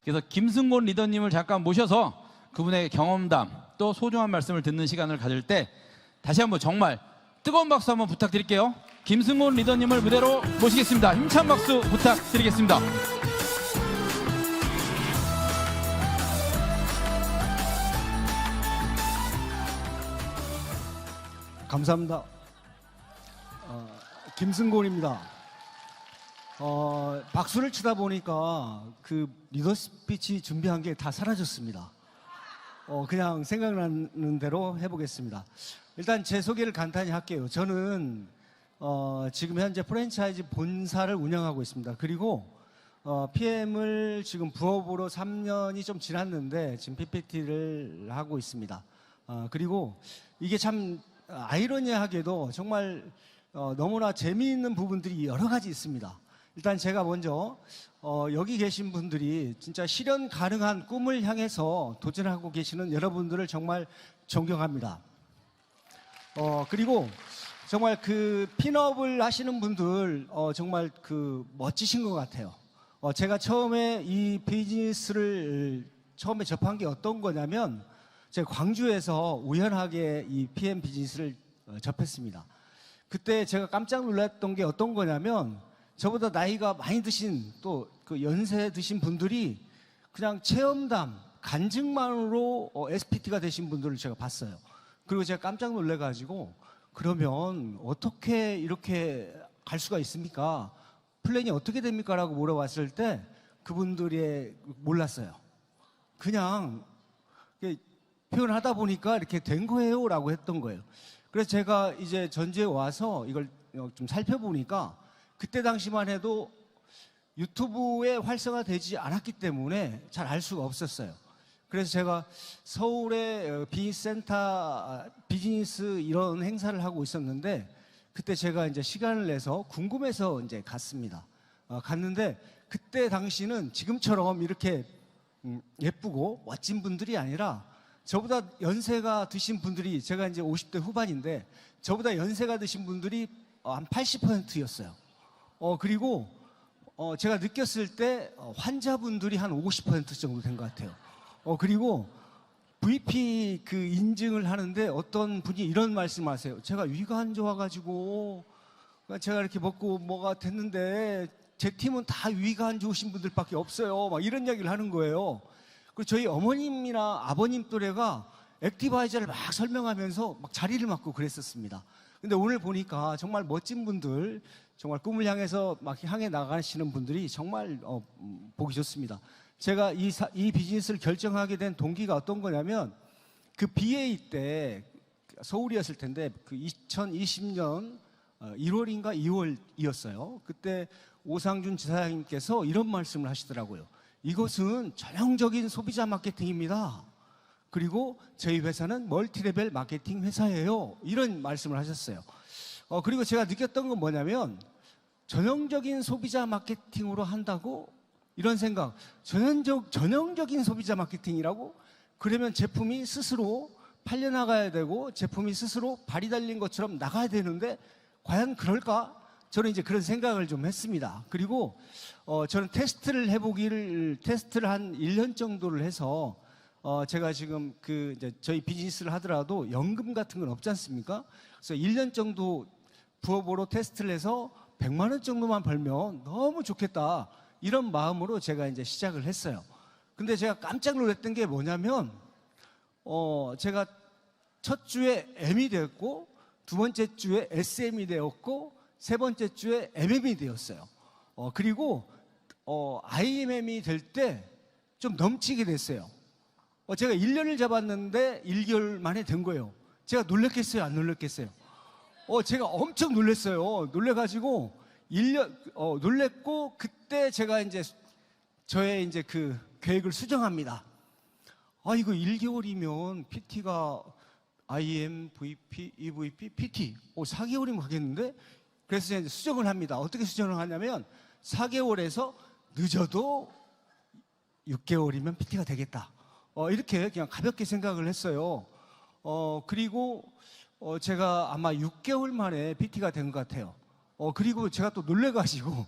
그래서 김승곤 리더님을 잠깐 모셔서 그분의 경험담 또 소중한 말씀을 듣는 시간을 가질 때 다시 한번 정말 뜨거운 박수 한번 부탁드릴게요. 김승곤 리더님을 무대로 모시겠습니다. 힘찬 박수 부탁드리겠습니다. 감사합니다. 김승곤입니다. 박수를 치다 보니까 그 리더 스피치 준비한 게 다 사라졌습니다. 그냥 생각나는 대로 해보겠습니다. 일단 제 소개를 간단히 할게요. 저는 지금 현재 프랜차이즈 본사를 운영하고 있습니다. 그리고 PM을 지금 부업으로 3년이 좀 지났는데 지금 PPT를 하고 있습니다. 그리고 이게 참 아이러니하게도 정말 너무나 재미있는 부분들이 여러 가지 있습니다. 일단 제가 먼저 여기 계신 분들이 진짜 실현 가능한 꿈을 향해서 도전하고 계시는 여러분들을 정말 존경합니다. 그리고 정말 그 핀업을 하시는 분들 정말 그 멋지신 것 같아요. 제가 처음에 이 비즈니스를 처음에 접한 게 어떤 거냐면 제가 광주에서 우연하게 이 PM 비즈니스를 접했습니다. 그때 제가 깜짝 놀랐던 게 어떤 거냐면 저보다 나이가 많이 드신 또 그 연세 드신 분들이 그냥 체험담, 간증만으로 SPT가 되신 분들을 제가 봤어요. 그리고 제가 깜짝 놀래가지고 그러면 어떻게 이렇게 갈 수가 있습니까? 플랜이 어떻게 됩니까? 라고 물어봤을 때 그분들이 몰랐어요. 그냥 표현하다 보니까 이렇게 된 거예요 라고 했던 거예요. 그래서 제가 이제 전주에 와서 이걸 좀 살펴보니까 그때 당시만 해도 유튜브에 활성화되지 않았기 때문에 잘 알 수가 없었어요. 그래서 제가 서울의 비센터 비즈니스 이런 행사를 하고 있었는데 그때 제가 이제 시간을 내서 궁금해서 이제 갔습니다. 갔는데 그때 당시는 지금처럼 이렇게 예쁘고 멋진 분들이 아니라 저보다 연세가 드신 분들이 제가 이제 50대 후반인데 저보다 연세가 드신 분들이 한 80%였어요. 그리고 제가 느꼈을 때 환자분들이 한 50% 정도 된 것 같아요. 그리고 VP 그 인증을 하는데 어떤 분이 이런 말씀을 하세요. 제가 위가 안 좋아가지고 제가 이렇게 먹고 뭐가 됐는데 제 팀은 다 위가 안 좋으신 분들밖에 없어요. 막 이런 이야기를 하는 거예요. 그리고 저희 어머님이나 아버님 또래가 액티바이저를 막 설명하면서 막 자리를 맡고 그랬었습니다. 근데 오늘 보니까 정말 멋진 분들, 정말 꿈을 향해서 막 향해 나가시는 분들이 정말 보기 좋습니다. 제가 이 비즈니스를 결정하게 된 동기가 어떤 거냐면 그 BA 때 서울이었을 텐데 그 2020년 1월인가 2월이었어요. 그때 오상준 지사님께서 이런 말씀을 하시더라고요. 이것은 전형적인 소비자 마케팅입니다. 그리고 저희 회사는 멀티레벨 마케팅 회사예요. 이런 말씀을 하셨어요. 그리고 제가 느꼈던 건 뭐냐면 전형적인 소비자 마케팅으로 한다고 이런 생각, 전형적인 소비자 마케팅이라고? 그러면 제품이 스스로 팔려나가야 되고 제품이 스스로 발이 달린 것처럼 나가야 되는데 과연 그럴까? 저는 이제 그런 생각을 좀 했습니다. 그리고 저는 테스트를 한 1년 정도를 해서 제가 지금 이제 저희 비즈니스를 하더라도 연금 같은 건 없지 않습니까? 그래서 1년 정도 부업으로 테스트를 해서 100만 원 정도만 벌면 너무 좋겠다. 이런 마음으로 제가 이제 시작을 했어요. 근데 제가 깜짝 놀랐던 게 뭐냐면 제가 첫 주에 M이 되었고 두 번째 주에 SM이 되었고 세 번째 주에 MM이 되었어요. 그리고 IMM이 될 때 좀 넘치게 됐어요. 제가 1년을 잡았는데 1개월 만에 된 거예요. 제가 놀랬겠어요? 안 놀랬겠어요? 제가 엄청 놀랬어요. 놀래가지고 놀랬고 그때 제가 이제 저의 이제 그 계획을 수정합니다. 이거 1개월이면 PT가 IM, VP, EVP, PT 4개월이면 가겠는데? 그래서 이제 수정을 합니다. 어떻게 수정을 하냐면 4개월에서 늦어도 6개월이면 PT가 되겠다. 이렇게 그냥 가볍게 생각을 했어요. 그리고 제가 아마 6개월 만에 PT가 된 것 같아요. 그리고 제가 또 놀래가지고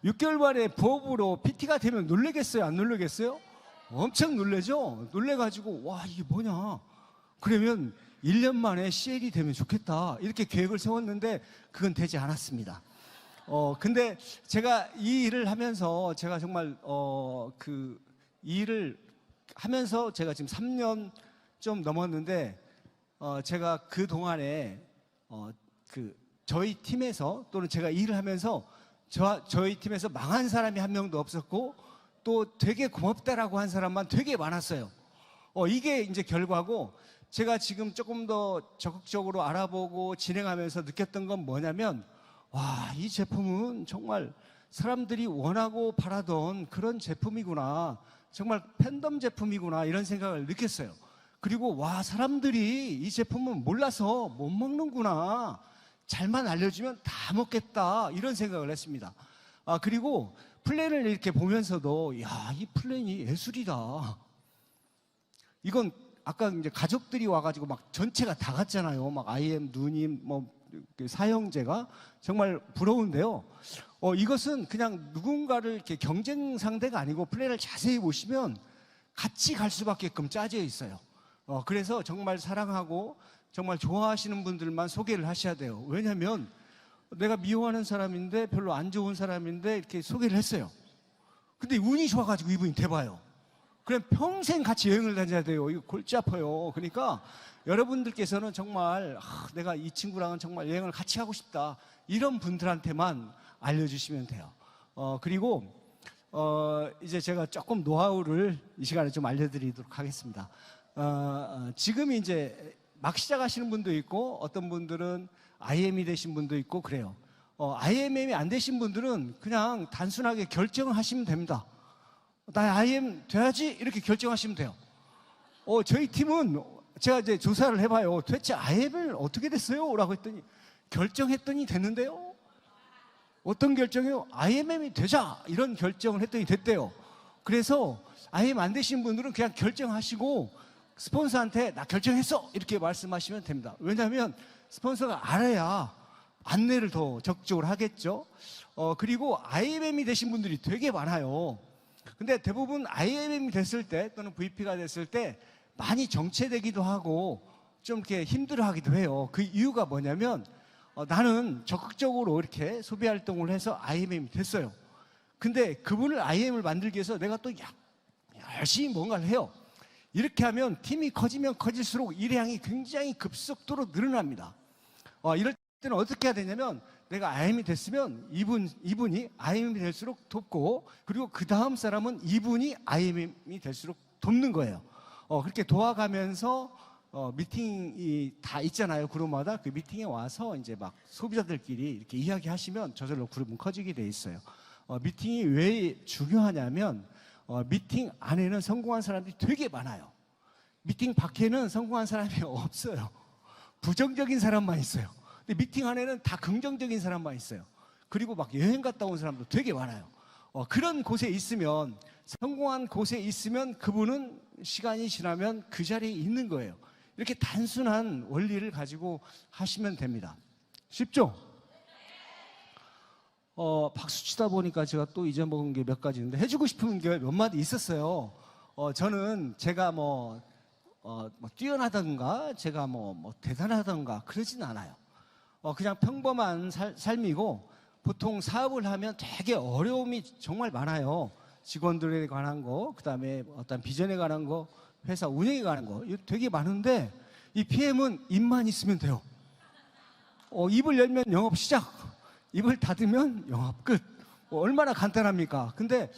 6개월 만에 부업으로 PT가 되면 놀래겠어요? 안 놀래겠어요? 엄청 놀래죠? 놀래가지고, 와, 이게 뭐냐. 그러면 1년 만에 CL이 되면 좋겠다. 이렇게 계획을 세웠는데, 그건 되지 않았습니다. 근데 제가 이 일을 하면서, 제가 정말, 이 일을 하면서 제가 지금 3년 좀 넘었는데, 제가 그 동안에, 저희 팀에서, 또는 제가 일을 하면서, 저희 팀에서 망한 사람이 한 명도 없었고, 또 되게 고맙다라고 한 사람만 되게 많았어요. 이게 이제 결과고, 제가 지금 조금 더 적극적으로 알아보고 진행하면서 느꼈던 건 뭐냐면, 와, 이 제품은 정말 사람들이 원하고 바라던 그런 제품이구나. 정말 팬덤 제품이구나. 이런 생각을 느꼈어요. 그리고 와, 사람들이 이 제품은 몰라서 못 먹는구나. 잘만 알려주면 다 먹겠다. 이런 생각을 했습니다. 그리고 플랜을 이렇게 보면서도, 야, 이 플랜이 예술이다. 이건 아까 이제 가족들이 와가지고 막 전체가 다 갔잖아요. 막 IM, 누님, 사형제가 정말 부러운데요. 이것은 그냥 누군가를 이렇게 경쟁 상대가 아니고 플랜을 자세히 보시면 같이 갈 수밖에끔 짜져 있어요. 그래서 정말 사랑하고 정말 좋아하시는 분들만 소개를 하셔야 돼요. 왜냐하면 내가 미워하는 사람인데 별로 안 좋은 사람인데 이렇게 소개를 했어요. 근데 운이 좋아가지고 이분이 돼봐요. 그럼 평생 같이 여행을 다녀야 돼요. 이거 골치 아파요. 그러니까 여러분들께서는 정말 내가 이 친구랑은 정말 여행을 같이 하고 싶다. 이런 분들한테만 알려주시면 돼요. 그리고 이제 제가 조금 노하우를 이 시간에 좀 알려드리도록 하겠습니다. 지금 이제 막 시작하시는 분도 있고 어떤 분들은 IM이 되신 분도 있고 그래요. IM이 안 되신 분들은 그냥 단순하게 결정을 하시면 됩니다. 나 IM 돼야지 이렇게 결정하시면 돼요. 저희 팀은 제가 이제 조사를 해봐요. 도대체 IM을 어떻게 됐어요? 라고 했더니 결정했더니 됐는데요. 어떤 결정이요? IM이 되자 이런 결정을 했더니 됐대요. 그래서 IM 안 되신 분들은 그냥 결정하시고 스폰서한테 나 결정했어 이렇게 말씀하시면 됩니다. 왜냐하면 스폰서가 알아야 안내를 더 적극적으로 하겠죠. 그리고 IM이 되신 분들이 되게 많아요. 근데 대부분 IM이 됐을 때 또는 VP가 됐을 때 많이 정체되기도 하고 좀 이렇게 힘들어하기도 해요. 그 이유가 뭐냐면 나는 적극적으로 이렇게 소비 활동을 해서 IM이 됐어요. 근데 그분을 IM을 만들기 위해서 내가 또 열심히 뭔가를 해요. 이렇게 하면 팀이 커지면 커질수록 일량이 굉장히 급속도로 늘어납니다. 이럴 때는 어떻게 해야 되냐면 내가 IM이 됐으면 이분이 IM이 될수록 돕고 그리고 그 다음 사람은 이분이 IM이 될수록 돕는 거예요. 그렇게 도와가면서 미팅이 다 있잖아요. 그룹마다 그 미팅에 와서 이제 막 소비자들끼리 이렇게 이야기하시면 저절로 그룹은 커지게 돼 있어요. 미팅이 왜 중요하냐면 미팅 안에는 성공한 사람들이 되게 많아요. 미팅 밖에는 성공한 사람이 없어요. 부정적인 사람만 있어요. 근데 미팅 안에는 다 긍정적인 사람만 있어요. 그리고 막 여행 갔다 온 사람도 되게 많아요. 그런 곳에 있으면 성공한 곳에 있으면 그분은 시간이 지나면 그 자리에 있는 거예요. 이렇게 단순한 원리를 가지고 하시면 됩니다. 쉽죠? 박수 치다 보니까 제가 또 잊어먹은 게 몇 가지 있는데 해주고 싶은 게 몇 마디 있었어요. 저는 제가 뭐 뛰어나던가 제가 뭐 대단하던가 그러진 않아요. 그냥 평범한 삶이고 보통 사업을 하면 되게 어려움이 정말 많아요. 직원들에 관한 거, 그 다음에 어떤 비전에 관한 거, 회사 운영에 관한 거 이거 되게 많은데 이 PM은 입만 있으면 돼요. 입을 열면 영업 시작, 입을 닫으면 영업 끝. 얼마나 간단합니까? 근데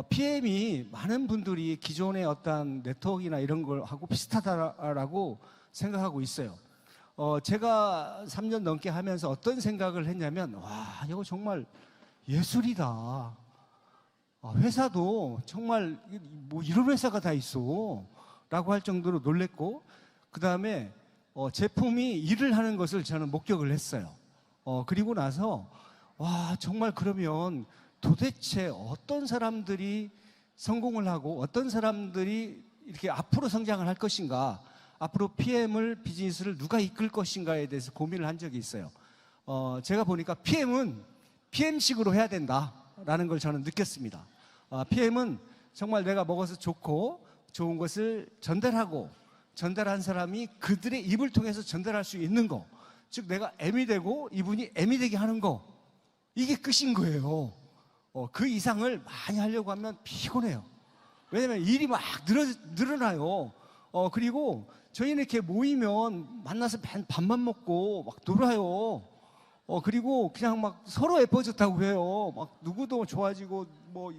PM이 많은 분들이 기존의 어떤 네트워크나 이런 걸 하고 비슷하다라고 생각하고 있어요. 제가 3년 넘게 하면서 어떤 생각을 했냐면 와, 이거 정말 예술이다. 회사도 정말 뭐 이런 회사가 다 있어 라고 할 정도로 놀랬고 그 다음에 제품이 일을 하는 것을 저는 목격을 했어요. 그리고 나서 와, 정말 그러면 도대체 어떤 사람들이 성공을 하고 어떤 사람들이 이렇게 앞으로 성장을 할 것인가, 앞으로 PM을 비즈니스를 누가 이끌 것인가에 대해서 고민을 한 적이 있어요. 제가 보니까 PM은 PM식으로 해야 된다라는 걸 저는 느꼈습니다. PM은 정말 내가 먹어서 좋고 좋은 것을 전달하고 전달한 사람이 그들의 입을 통해서 전달할 수 있는 거. 즉 내가 M이 되고 이분이 M이 되게 하는 거. 이게 끝인 거예요. 그 이상을 많이 하려고 하면 피곤해요. 왜냐면 일이 막 늘어나요. 그리고 저희는 이렇게 모이면 만나서 밥만 먹고 막 놀아요. 그리고 그냥 막 서로 예뻐졌다고 해요. 막 누구도 좋아지고 뭐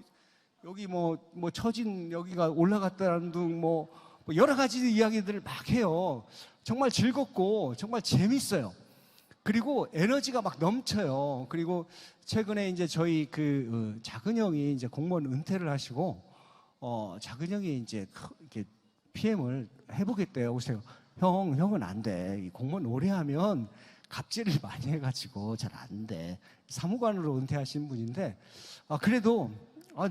여기 뭐 처진 여기가 올라갔다는 등 뭐 여러 가지 이야기들을 막 해요. 정말 즐겁고 정말 재밌어요. 그리고 에너지가 막 넘쳐요. 그리고 최근에 이제 저희 그 작은 형이 이제 공무원 은퇴를 하시고 작은 형이 이제 이렇게 PM을 해보겠대요. 그래서 형은 안 돼. 이 공무원 오래 하면 갑질을 많이 해가지고 잘 안 돼. 사무관으로 은퇴하신 분인데 그래도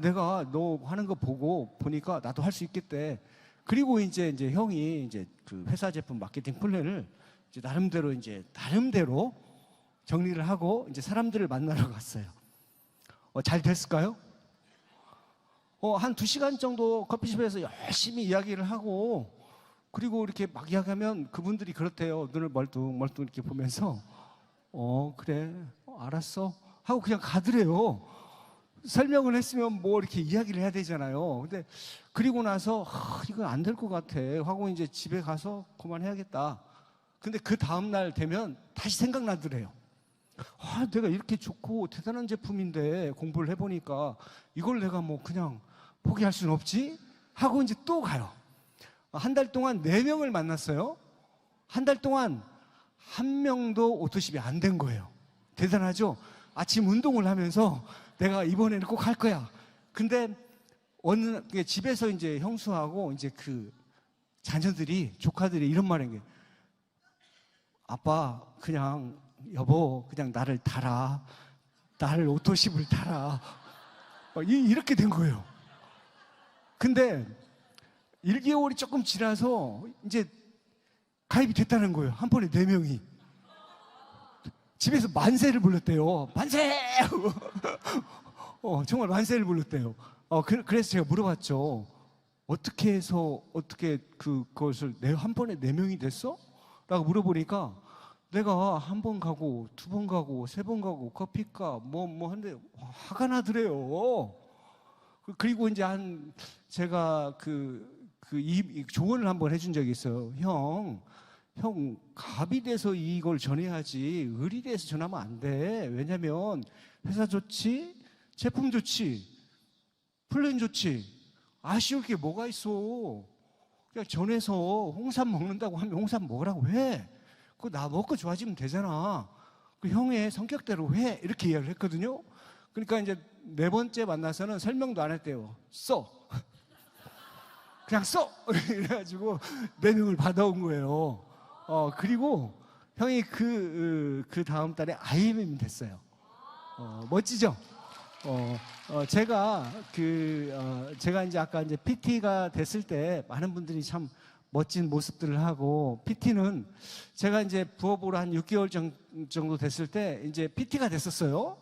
내가 너 하는 거 보니까 나도 할 수 있겠대. 그리고 이제 형이 이제 그 회사 제품 마케팅 플랜을 이제 나름대로 정리를 하고 이제 사람들을 만나러 갔어요. 잘 됐을까요? 한 2시간 정도 커피숍에서 열심히 이야기를 하고 그리고 이렇게 막 이야기하면 그분들이 그렇대요. 눈을 멀뚱멀뚱 이렇게 보면서 그래 알았어 하고 그냥 가더래요. 설명을 했으면 뭐 이렇게 이야기를 해야 되잖아요. 근데 그리고 나서 이건 안 될 것 같아 하고 이제 집에 가서 그만해야겠다. 근데 그 다음날 되면 다시 생각나더래요. 내가 이렇게 좋고 대단한 제품인데 공부를 해보니까 이걸 내가 뭐 그냥 포기할 수는 없지 하고 이제 또 가요. 한 달 동안 4명을 만났어요. 한 달 동안 한 명도 오토십이 안 된 거예요. 대단하죠? 아침 운동을 하면서 내가 이번에는 꼭 할 거야. 근데 집에서 이제 형수하고 이제 그 자녀들이 조카들이 이런 말인 게 아빠 그냥 여보 그냥 나를 달아. 나를 오토십을 달아. 이렇게 된 거예요. 근데 1개월이 조금 지나서 이제 가입이 됐다는 거예요. 한 번에 4명이. 집에서 만세를 불렀대요. 만세! 정말 만세를 불렀대요. 그래서 제가 물어봤죠. 어떻게 해서 그것을 한 번에 4명이 됐어? 라고 물어보니까 내가 한 번 가고 2번 가고 3번 가고 커피값 뭐 한데 화가 나더래요. 그리고 이제 제가 이 조언을 한번 해준 적이 있어요. 형 갑이 돼서 이걸 전해야지 을이 돼서 전하면 안 돼. 왜냐면 회사 좋지, 제품 좋지, 플랜 좋지. 아쉬울 게 뭐가 있어. 그냥 전해서 홍삼 먹는다고 하면 홍삼 먹으라고 해. 그거 나 먹고 좋아지면 되잖아. 그 형의 성격대로 해. 이렇게 이야기를 했거든요. 그러니까 이제 4번째 만나서는 설명도 안 했대요. 써. 그냥 써! 이래가지고 4명을 받아온 거예요. 그리고 형이 그 다음 달에 IMM이 됐어요. 멋지죠? 제가 이제 아까 이제 PT가 됐을 때 많은 분들이 참 멋진 모습들을 하고 PT는 제가 이제 부업으로 한 6개월 정도 됐을 때 이제 PT가 됐었어요.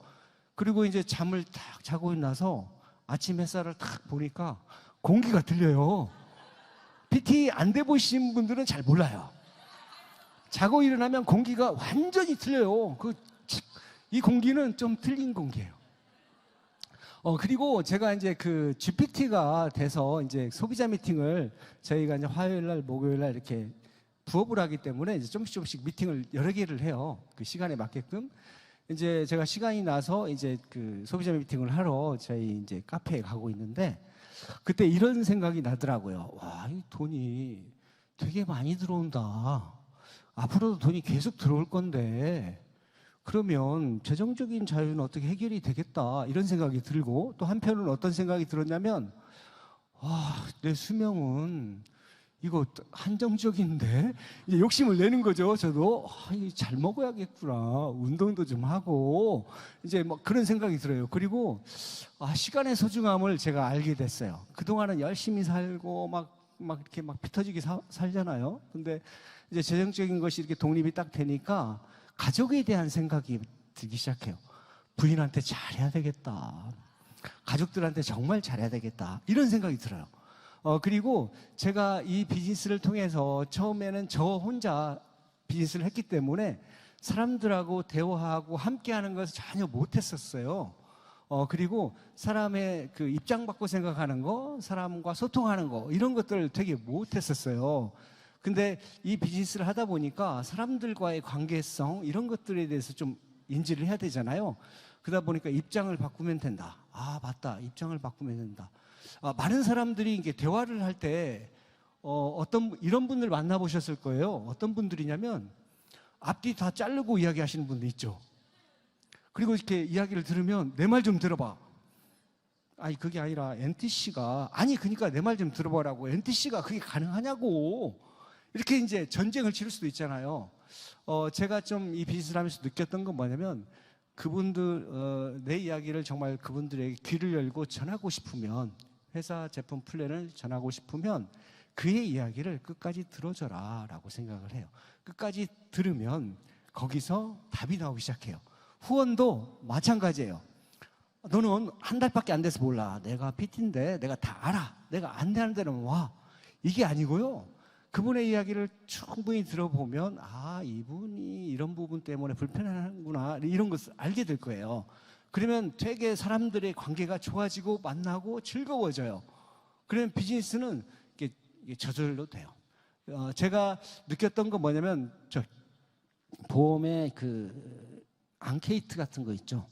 그리고 이제 잠을 딱 자고 나서 아침 햇살을 딱 보니까 공기가 들려요. PT 안 돼 보신 분들은 잘 몰라요. 자고 일어나면 공기가 완전히 틀려요. 이 공기는 좀 틀린 공기예요. 그리고 제가 이제 그 GPT가 돼서 이제 소비자 미팅을 저희가 이제 화요일 날, 목요일 날 이렇게 부업을 하기 때문에 이제 조금씩 미팅을 여러 개를 해요. 그 시간에 맞게끔. 이제 제가 시간이 나서 이제 그 소비자 미팅을 하러 저희 이제 카페에 가고 있는데 그때 이런 생각이 나더라고요. 와, 이 돈이 되게 많이 들어온다. 앞으로도 돈이 계속 들어올 건데 그러면 재정적인 자유는 어떻게 해결이 되겠다 이런 생각이 들고 또 한편으로는 어떤 생각이 들었냐면 내 수명은 이거 한정적인데 이제 욕심을 내는 거죠. 저도 잘 먹어야겠구나. 운동도 좀 하고 이제 뭐 그런 생각이 들어요. 그리고 시간의 소중함을 제가 알게 됐어요. 그동안은 열심히 살고 막 이렇게 막 피 터지게 살잖아요. 근데 이제 재정적인 것이 이렇게 독립이 딱 되니까 가족에 대한 생각이 들기 시작해요. 부인한테 잘해야 되겠다. 가족들한테 정말 잘해야 되겠다 이런 생각이 들어요. 그리고 제가 이 비즈니스를 통해서 처음에는 저 혼자 비즈니스를 했기 때문에 사람들하고 대화하고 함께하는 것을 전혀 못했었어요. 그리고 사람의 그 입장 받고 생각하는 거, 사람과 소통하는 거 이런 것들을 되게 못했었어요. 근데 이 비즈니스를 하다 보니까 사람들과의 관계성 이런 것들에 대해서 좀 인지를 해야 되잖아요. 그러다 보니까 입장을 바꾸면 된다. 아, 맞다. 입장을 바꾸면 된다. 많은 사람들이 이게 대화를 할 때 어떤 이런 분들 만나보셨을 거예요. 어떤 분들이냐면 앞뒤 다 자르고 이야기하시는 분들 있죠. 그리고 이렇게 이야기를 들으면 내 말 좀 들어봐. 아니 그게 아니라 NTC가 아니 그러니까 내 말 좀 들어보라고. NTC가 그게 가능하냐고. 이렇게 이제 전쟁을 치를 수도 있잖아요. 제가 좀 이 비즈니스를 하면서 느꼈던 건 뭐냐면 그분들 내 이야기를 정말 그분들에게 귀를 열고 전하고 싶으면 회사 제품 플랜을 전하고 싶으면 그의 이야기를 끝까지 들어줘라 라고 생각을 해요. 끝까지 들으면 거기서 답이 나오기 시작해요. 후원도 마찬가지예요. 너는 한 달밖에 안 돼서 몰라. 내가 PT인데 내가 다 알아. 내가 안내하는 대로 와. 이게 아니고요. 그분의 이야기를 충분히 들어보면 아, 이분이 이런 부분 때문에 불편하구나 이런 것을 알게 될 거예요. 그러면 되게 사람들의 관계가 좋아지고 만나고 즐거워져요. 그러면 비즈니스는 이게 저절로 돼요. 제가 느꼈던 건 뭐냐면 저 보험의 그 앙케이트 같은 거 있죠.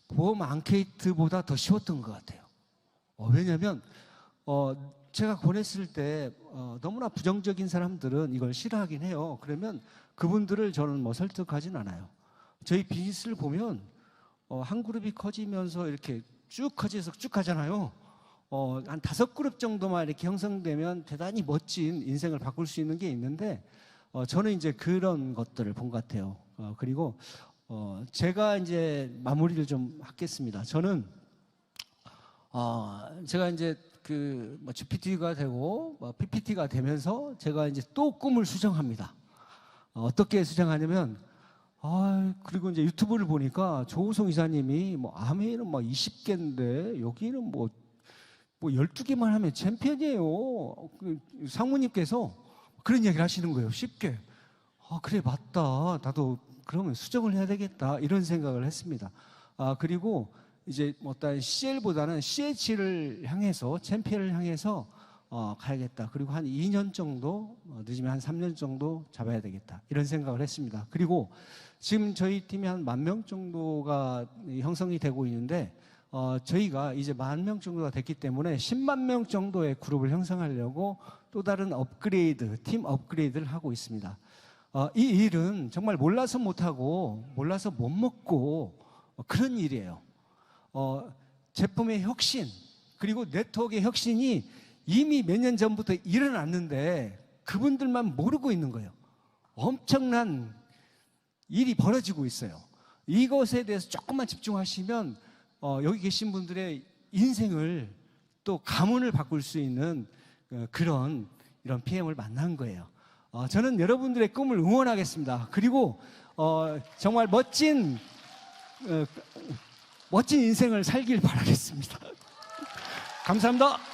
보험 앙케이트보다 더 쉬웠던 것 같아요. 왜냐하면 제가 보냈을 때 너무나 부정적인 사람들은 이걸 싫어하긴 해요. 그러면 그분들을 저는 뭐 설득하진 않아요. 저희 비즈니스를 보면 한 그룹이 커지면서 이렇게 쭉 커져서 쭉 가잖아요. 한 5그룹 정도만 이렇게 형성되면 대단히 멋진 인생을 바꿀 수 있는 게 있는데 저는 이제 그런 것들을 본 것 같아요. 그리고 제가 이제 마무리를 좀 하겠습니다. 저는 제가 이제 그 뭐 GPT가 되고 뭐 PPT가 되면서 제가 이제 또 꿈을 수정합니다. 어떻게 수정하냐면 그리고 이제 유튜브를 보니까 조우성 이사님이 뭐 아메이는 막 20개인데 여기는 뭐 12개만 하면 챔피언이에요. 그 상무님께서 그런 얘기를 하시는 거예요. 쉽게. 그래 맞다. 나도 그러면 수정을 해야 되겠다. 이런 생각을 했습니다. 그리고 이제 뭐 일단 CL보다는 CH를 향해서 챔피언을 향해서 가야겠다. 그리고 한 2년 정도 늦으면 한 3년 정도 잡아야 되겠다. 이런 생각을 했습니다. 그리고 지금 저희 팀이 한 10,000명 정도가 형성이 되고 있는데 저희가 이제 10,000명 정도가 됐기 때문에 10만 명 정도의 그룹을 형성하려고 또 다른 업그레이드, 팀 업그레이드를 하고 있습니다. 이 일은 정말 몰라서 못하고 몰라서 못 먹고 그런 일이에요. 제품의 혁신 그리고 네트워크의 혁신이 이미 몇 년 전부터 일어났는데 그분들만 모르고 있는 거예요. 엄청난 일이 벌어지고 있어요. 이것에 대해서 조금만 집중하시면 여기 계신 분들의 인생을 또 가문을 바꿀 수 있는 이런 PM을 만난 거예요. 저는 여러분들의 꿈을 응원하겠습니다. 그리고 정말 멋진 인생을 살길 바라겠습니다. 감사합니다.